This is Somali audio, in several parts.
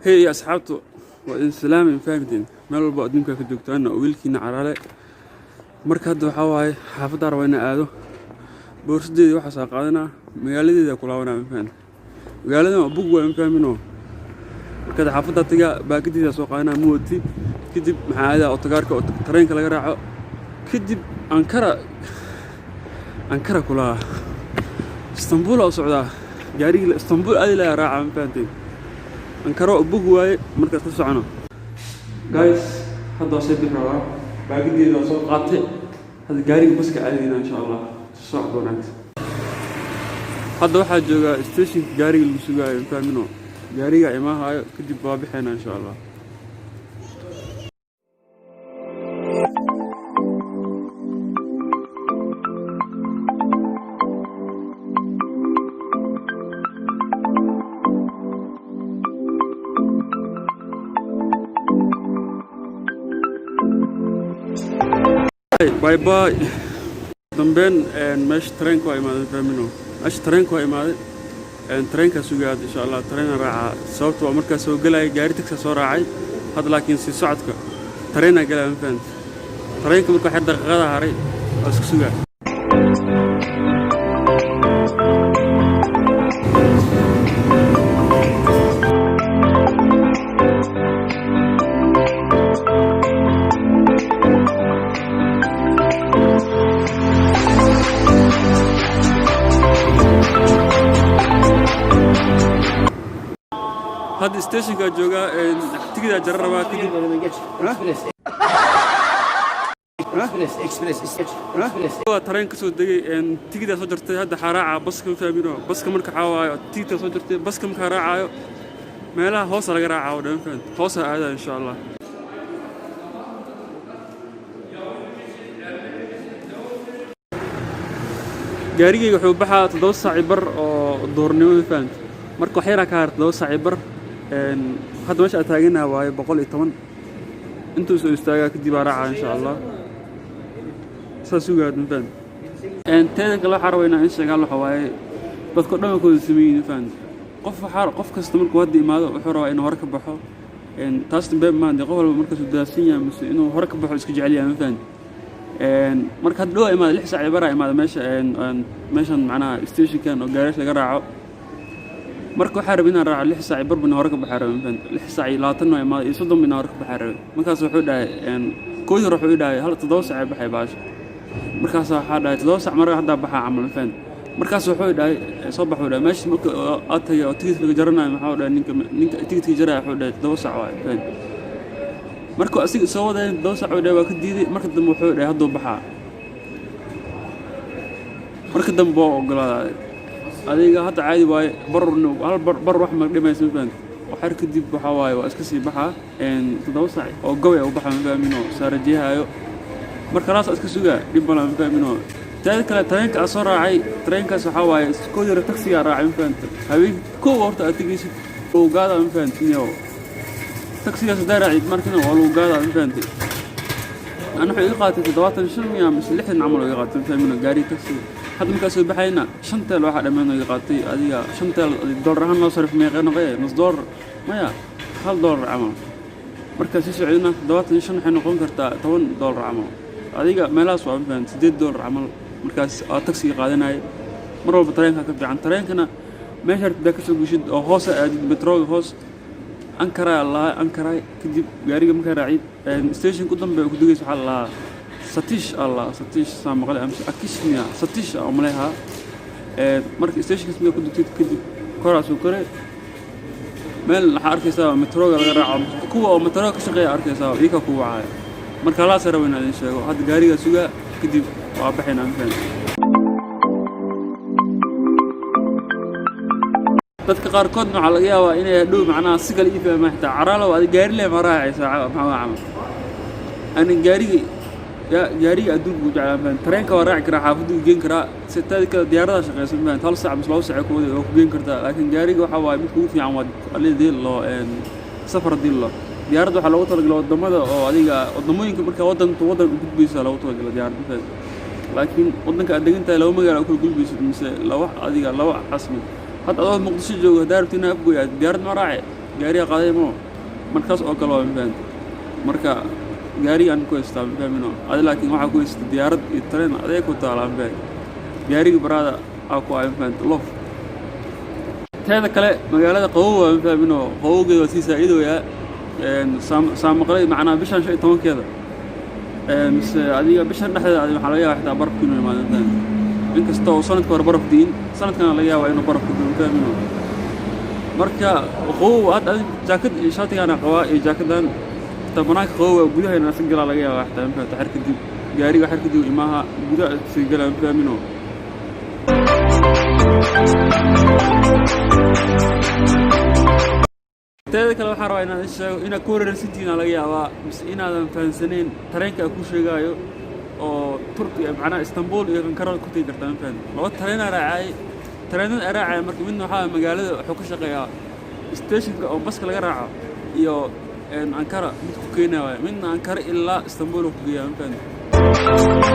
هي أصحابته وإسلام فاهمتين meel walba adduunka ka joogtaan oo wiilkiina carale marka hadda waxa waaye xaafadda raba inaan aado boorsadeedii waxa soo qaadanaa magaaladeeda ku laabanaa fahmin magaaladan waa bug waan fahmino marka xaafadda taga baakadiisa soo qaadanaa mooti kadib maxaa aadaa otogaarka oo tareenka laga raaco kadib ankara kula istanbul oo socdaa gaariga istanbul aadi la raaca fahmteen ankara bug waaye marka ka socono guys hadda soo bixira baagideyda soo qaatay hada gaariga baska aadayna insha Allah soo doonaa hadda waxa jooga station gaariga lagu sugayo fahmino gaariga imaahayo kadib baa bixina insha Allah باي باي دمبين مش ترين كوي ما فهمينه مش ترين كوي ما ترين كسوقات إن شاء الله ترين راعة صوت ومركز سوق لا جاري تكسر صراعي هذا لكن سعدك ترين قال من فهمت ترين كم حد غدا هاري سوقات هذا ستيشن كجوجا تيجي تجربها كذي إكسبرس هو ترين كسود دقي تيجي تصدرت هذا حراعة بس كم فاهمينه بس كم مركب حوا تيجي تصدرت بس كم حراعة ما لا هوس على جراعة وده فهمت هوس هذا إن شاء الله جاريجي يحب بحا تدوس عبر دورنيو فهمت مركو حيرة كارت تدوس عبر هذا مش أتاجنا واي بقول إتمن أنتوا سويستاجا كدي براعة إن شاء الله ساسوجا نفهم تاني كلا حروينا إن شاء الله حواي بذكر لما كنت سمين فهمت قف كاستمر كودي ماذا وحروا إنه هركب بحو تاست باب ما عندي قبل مركز الدراسية بس إنه هركب بحو إسكج عليها فهمت مركز دلوقتي ما لحس عبارة ما ماشي معنا ستيشن كان وجاريش لجراعة marka waxa rabina raac 6 saac barbana hore ka baxaareen fan 6 saac 20 ma iyo 30 min hore ka baxaareen markaas wuxuu dhahay kooyda wuxuu dhahay hal 7 saac baxay baash markaas waxa dhahay 7 saac mar hadda baxa amal fan markaas wuxuu dhahay soo baxuu dhahay meeshii marka aatay oo tigid laga jaranayo waxa dhahay ninka tigidka jaraa wuxuu dhahay 7 saac waay fan marka asiga soo waday 7 saac dhahay waa ka diiday marka dambe wuxuu dhahay hadda baxa marka dambe oo ogolaaday adiga hadda caadi waay bar wax ma dhimaysan faan waxar kadib waxa waay waa iska sii baxa 7 saac oo goway u baxa faamino saarajihayo marka raas iska suga dib balan faamino taad kala tareenka soo raacay tareenkaas waxa waay isku yar taxi raacay faanta habeen ko horta atigisi oo gaada faantiyo taxigaas daaraacid markina waa loo gaada faanti أنا حقيقة قاتل تدوات الشرم يا مش اللي إحنا عملوا يقاتل فاهمنا جاري تكسي حد مكاسب بحينا شنطة الواحد أمانة يقاتي أديها شنطة الدولار رهن نصرف مية غير نغير نص دولار ما يا خال دولار عمل مركز يسوعدنا دوات الشرم حين نقوم كرتا $1 عمل أديها ملاس وعم $6 عمل مركز تكسي قادنا هاي مرة بطريقة كبي عن طريقة كنا ما شرط ذاك السوق يشد أو هوس بتروج هوس أنكرا الله أنكرا كدي جاري مكرا عيد ستيشن قدام بيقولوا سبحان الله ستيش الله ستيش سام قال أمس أكيسنيا ستيش عملها مرك ستيشن اسمه كدي كرة سكرة مال حركة سوا متروج غير عم قوة متروج شغال حركة سوا إيكا قوة عاي مرك لا سروينا هذا الشيء هذا جاري سوق كدي وابحنا مكان dadka qaarkood waxa laga yaabaa inay hadhow macnaha sigal ii fahmaan xitaa caraalo waa gaari leh maraacay saaca maxaa camal ani gaariga adduunka u jeclaan baan tareenka waa raaci karaa xaafaddu u geen karaa sitad kala diyaarada shaqeysan baan hal saac bis 2 saac ku wada oo ku geen kartaa laakiin gaariga waxa waa mid ugu fiican waa alidii loo safar dillo diyaarada waxa lagu talagalay wadamada oo adiga wadamooyinka marka wadan u gudbeysa lagu talagalay diyaarada laakiin wadanka aad degantahay laba magaalo ku gudbeysa mise laba adiga laba casmi هذا أول مقدسي جو دارتنا أبويا ديارنا راعي gaariga qaaday mo markaas oo kale waa mafahant marka gaariga aan ku haystaa mafahmino adi laakiin waxaa ku haysta diyaarad iyo tareen adeeg ku taala mafahant gaariga baraada aa ku ay mafahant lof teeda kale magaalada qabow waa mafahmino qabowgeeda waa sii saa'iidooyaa saamaqlay macnaha bishan 15keeda mise adiga bishan dhexdeeda adiga waxaa laga yaabaa xitaa barafku inuu imaado mafahant inkasta oo sanadka hore baraf diin sanadkana laga yaabaa inuu barafku diin mafahmino marka qabow hadda jaakad iyo shaatigaana qabaa iyo jaakadan banaanka qabow gudahayna si galaa laga yaabaa xitaa mafahant xir kadib gaariga xir kadib imaha gudaha si galaa mafahmino teeda kale waxaan rabaa inaan sheego inaad ku wareersantihiin laga yaabaa mise inaadan fahansaneyn tareenka ku sheegayo oo Turkiga macnaha Istanbul iyo Ankara ku tagi kartaa mafahant laba tareen tareenada raacay marka midna waxaa magaalada wuxuu ka shaqeeyaa stationka oo baska laga raaco iyo Ankara mid ku keenayo midna Ankara ilaa Istanbul ku geeyaa mafahant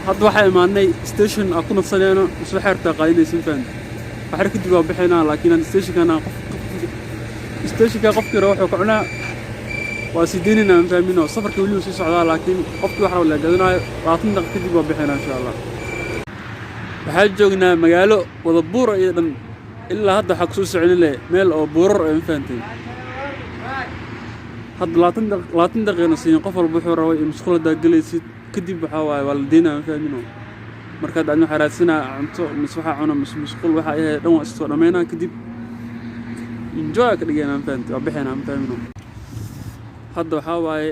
hadda waxaa imaanay station aan ku nafsanayno isla xeerta qaadinaysan faan waxaan kadib waa bixinaa laakiin stationka qofkii wuxuu ka cunaa waa sideenina aan fahmino safarka wali uu sii socdaa laakiin qofkii waxa la gadanayo 20 daqiiqo kadib waa bixinaa insha Allah waxaan joognaa magaalo wada buur iyo dhan ilaa hadda waxa ku soo soconay meel oo buurar aan fahanteen hadda 20 daqiiqo siin qof walba wuxuu rabay in musqulada galaysid kadib waxa waay waalidina fahmino marka dad waxa raadsana cunto waxa cuno musqul waxa ay dhan waa soo dhameeyna kadib enjoy ka dhigayna fahanteen waa bixinaa fahmino hadda waxa waay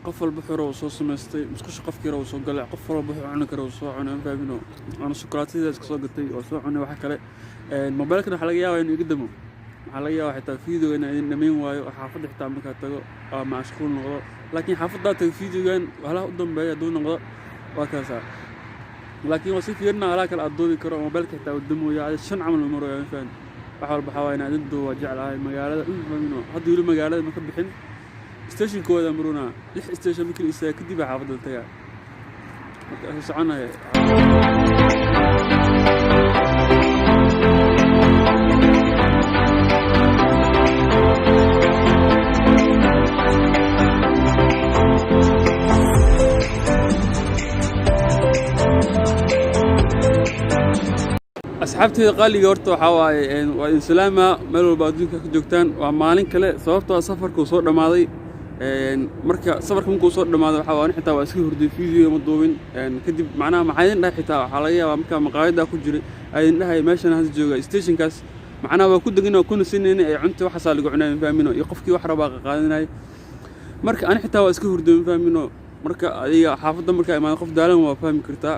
qof walba wuxuu soo sameystay musqusha qofkii uu soo galay qof walba wuxuu cuni karo soo cunay fahmino ana shuklaatida iska soo gatay oo soo cunay waxa kale mobilka waxa laga yaabaa inuu iga damo waxa laga yaabaa xitaa video inaan dhameyn waayo xaafadda xitaa marka tago ama mashquul noqdo laakiin xaafadda tago videogan wala u dambeeya duu noqdo waa kaasa laakiin wasi fiirna ala kala adoodi karo mobilka xitaa wadamo yaa shan camal maro aan fahmin waxa walba xawaayna daddu waa jeclahay magaalada fahmino hadda wili magaalada ma ka bixin station kooda maruna 6 station markii isa kadib xaafadda taga marka soconaya asxaabtayda qaaliga horta waxa waaye waa in salaama meel walba adduunka ka joogtaan waa maalin kale sababtoo safarku soo dhamaaday marka safarka markuu soo dhamaado waxa waan xitaa waa iska hurday video ma duubin kadib macnaha maxaydin dhahay xitaa waxa laga yaabaa marka maqaayada ku jiray ayeen dhahay meeshan hadda jooga stationkaas macnaha waa ku degin oo kuna sineen ay cunto waxa saaligu cunaan fahmino iyo qofkii wax rabaa qaadanay marka aan xitaa waa iska hurday fahmino marka adiga xaafadda marka imaado qof daalan waa fahmi kartaa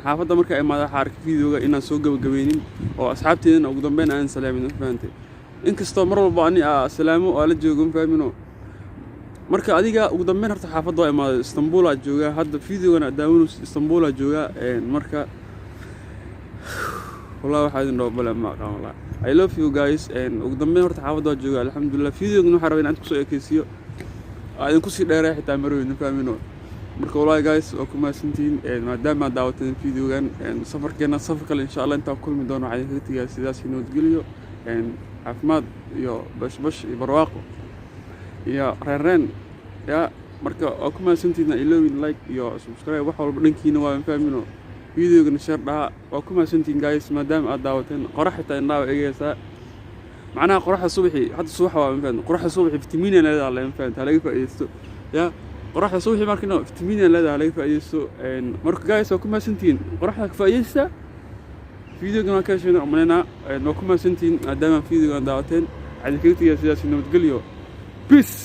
xaafadda marka imaado xaarka videoga inaan soo gabagabeynin oo asxaabteedana ugu dambeyn aan salaamin fahamtay inkastoo mar walba ani salaamo oo la joogo fahmino marka adiga ugu dambeyn horta xaafadda waa imaado Istanbul aad joogaa hadda videogana daawano Istanbul aad joogaa marka wallahi waxa idin dhoob bala ma aqaan wallahi I love you guys ugu dambeyn horta xaafadda waa joogaa alxamdulillah videogana waxa rabay inaan ku soo ekeysiyo aan ku sii dheeray xitaa marweyn fahmino marka wallaahi guys waa ku mahadsantihiin maadaama aad daawateen videogan safarkeena safar kale insha allah intaan kulmi doono waxaan kaga tegayaa sidaas nabadgelyo caafimaad iyo bashbash iyo barwaaqo iyo reereen ya marka waa ku mahadsantihiin ilowin like iyo subscribe wax walba dhankiina waa fahmino videogana share dhaha waa ku mahadsantihiin guys maadaama aad daawateen qorax xitaa indhaha eegaysaa macnaha qoraxda subaxii hadda subax waa fahmino qoraxda subaxii fitamiin leedahay la fahmino halaga faa'iideysto ya qoraxda subaxii markii fitamiin leedahay halaga faa'iideysto marka guys waa ku mahadsantihiin qoraxda ka faa'iideysta videogana ka sheegna umalena waa ku mahadsantihiin maadaama videogana daawateen waxaan kaga tegayaa sidaas nabadgelyo peace